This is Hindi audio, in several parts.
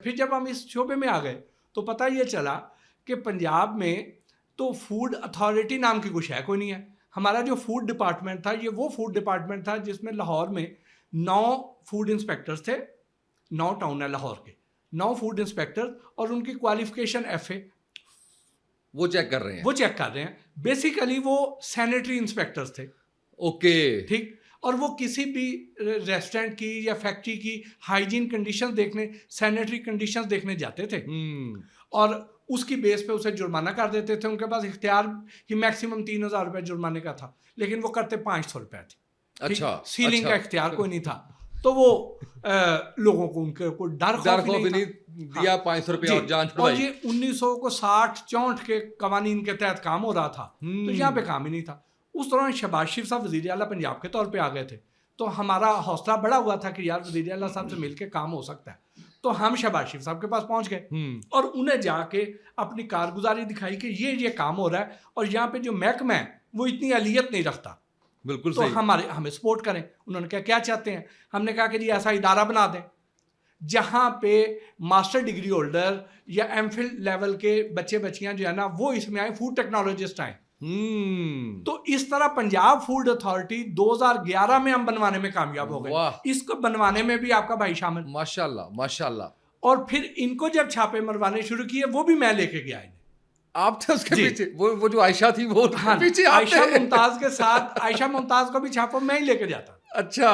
फिर जब हम इस शोबे में आ गए तो पता ये चला कि पंजाब में तो फूड अथॉरिटी नाम की कुछ है कोई नहीं है। हमारा जो फूड डिपार्टमेंट था ये वो फूड डिपार्टमेंट था जिसमें लाहौर में 9 फूड इंस्पेक्टर्स थे। 9 टाउन है लाहौर के, 9 फूड इंस्पेक्टर और उनकी क्वालिफिकेशन FA वो चेक कर रहे हैं। वो चेक कर रहे हैं। बेसिकली वो सैनिटरी इंस्पेक्टर्स थे। ओके, ठीक। और वो किसी भी रेस्टोरेंट की या फैक्ट्री की हाइजीन कंडीशंस देखने, सैनिटरी कंडीशंस देखने जाते थे और उसकी बेस पे उसे जुर्माना कर देते थे। उनके पास इख्तियार ही मैक्सिमम 3,000 रुपये जुर्माने का था, लेकिन वो करते 500 रुपये थे। अच्छा, सीलिंग अच्छा। का इख्तियार कोई नहीं था। तो वो लोगों को उनके कोई डर खौफ नहीं दिया। 500 रुपये और जान छुड़वाई। और ये 1960-64 के कवानीन के तहत काम हो रहा था, तो यहाँ पे काम ही नहीं था। उस दौरान शहबाज शरीफ साहब वज़ीर आला पंजाब के तौर पे आ गए थे, तो हमारा हौसला बड़ा हुआ था कि यार वज़ीर आला साहब से मिलके काम हो सकता है। तो हम शहबाज शरीफ साहब के पास पहुंच गए और उन्हें जाके अपनी कारगुजारी दिखाई कि ये काम हो रहा है और यहाँ पे जो महकमा है वो इतनी अहलियत नहीं रखता, बिल्कुल तो सही। हमें सपोर्ट करें। उन्होंने कहा क्या चाहते हैं? हमने कहा कि जी ऐसा इदारा बना दें जहाँ पे मास्टर डिग्री होल्डर या MPhil लेवल के बच्चे बच्चियाँ जो है ना वो इसमें आए, फूड टेक्नोलॉजिस्ट आए। तो इस तरह पंजाब फूड अथॉरिटी 2011 में हम बनवाने में कामयाब हो गए। इसको बनवाने में भी आपका भाई शामिल, माशाल्लाह माशाल्लाह। और फिर इनको जब छापे मरवाने शुरू किए वो भी मैं लेके गया इन्हें। आप थे उसके पीछे? वो जो आयशा थी वो पीछे? आयशा मुमताज के साथ, आयशा मुमताज को भी छापो मैं ही लेके जाता। अच्छा।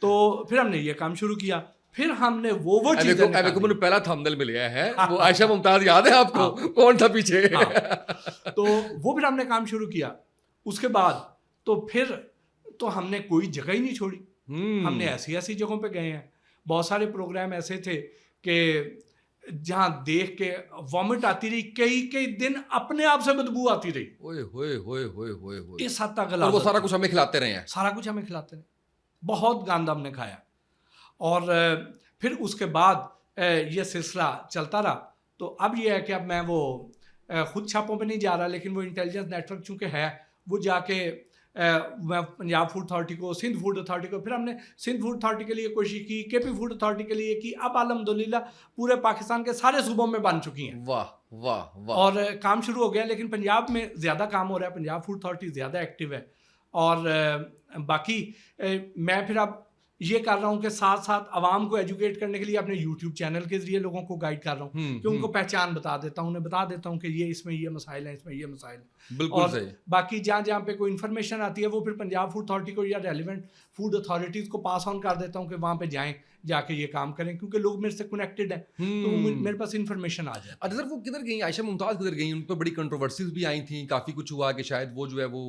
तो फिर हमने ये काम शुरू किया। फिर हमने वो चीजें मुझे पहला थंबनेल मिल गया है। वो आयशा मुमताज याद है आपको? कौन था पीछे? तो वो फिर हमने काम शुरू किया। उसके बाद तो फिर तो हमने कोई जगह ही नहीं छोड़ी। हमने ऐसी ऐसी जगहों पे गए हैं। बहुत सारे प्रोग्राम ऐसे थे कि जहाँ देख के वॉमिट आती रही, कई दिन अपने आप से बदबू आती रही। ओए होए होए होए होए होए। इस हद तक। और वो सारा कुछ हमें खिलाते रहे हैं। सारा कुछ हमें खिलाते रहे, बहुत गंद हमने खाया। और फिर उसके बाद ये सिलसिला चलता रहा। तो अब ये है कि अब मैं वो खुद छापों पे नहीं जा रहा, लेकिन वो इंटेलिजेंस नेटवर्क चूँकि है वो जाके मैं पंजाब फूड अथॉरिटी को, सिंध फूड अथॉरिटी को, फिर हमने सिंध फूड अथॉरिटी के लिए कोशिश की, KP फूड अथॉरिटी के लिए की। अब अल्हम्दुलिल्लाह पूरे पाकिस्तान के सारे सूबों में बन चुकी हैं। वाह वाह वाह। और काम शुरू हो गया, लेकिन पंजाब में ज़्यादा काम हो रहा है। पंजाब फूड अथॉरिटी ज़्यादा एक्टिव है। और बाकी मैं फिर अब ये कर रहा हूँ कि साथ साथ आवाम को एजुकेट करने के लिए अपने YouTube चैनल के जरिए लोगों को गाइड कर रहा हूँ कि उनको पहचान बता देता हूँ, उन्हें बता देता हूँ कि ये इसमें ये मसाइल हैं, इसमें ये मसाइल हैं। बिल्कुल और सही। बाकी जहाँ जहाँ पे कोई इन्फॉर्मेशन आती है वो फिर पंजाब फूड अथॉरिटी को या रेलिवेंट फूड अथॉरिटीज़ को पास ऑन कर देता हूँ कि वहाँ पे जाएँ, जाके ये काम करें, क्योंकि लोग मेरे से कनेक्टेड हैं तो मेरे पास इन्फॉर्मेशन आ जाए। अच्छा सर, वो किधर गई आयशा मुमताज? किधर गई? उन पर बड़ी कंट्रोवर्सीज भी आई थी, काफ़ी कुछ हुआ कि शायद वो जो है वो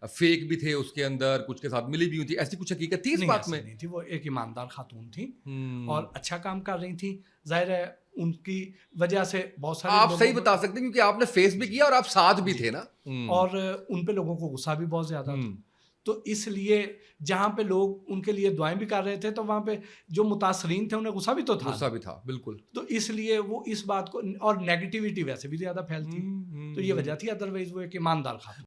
फेक भी थे उसके अंदर, कुछ के साथ मिली भी हुई थी। ऐसी कुछ हकीकत थी इस बात में? नहीं थी। वो एक ईमानदार खातून थी और अच्छा काम कर रही थी। जाहिर है उनकी वजह से बहुत सारे आप सही बता सकते हैं क्योंकि आपने फेस भी किया और आप साथ भी थे ना। और उन पे लोगों को गुस्सा भी बहुत ज़्यादा था। तो इसलिए जहाँ पे लोग उनके लिए दुआएं भी कर रहे थे तो वहाँ पे जो मुतासरीन थे उन्हें गुस्सा भी तो था। गुस्सा भी था, बिल्कुल। तो इसलिए वो इस बात को, और नेगेटिविटी वैसे भी ज़्यादा फैलती, तो ये वजह थी। अदरवाइज वो एक ईमानदार खातून।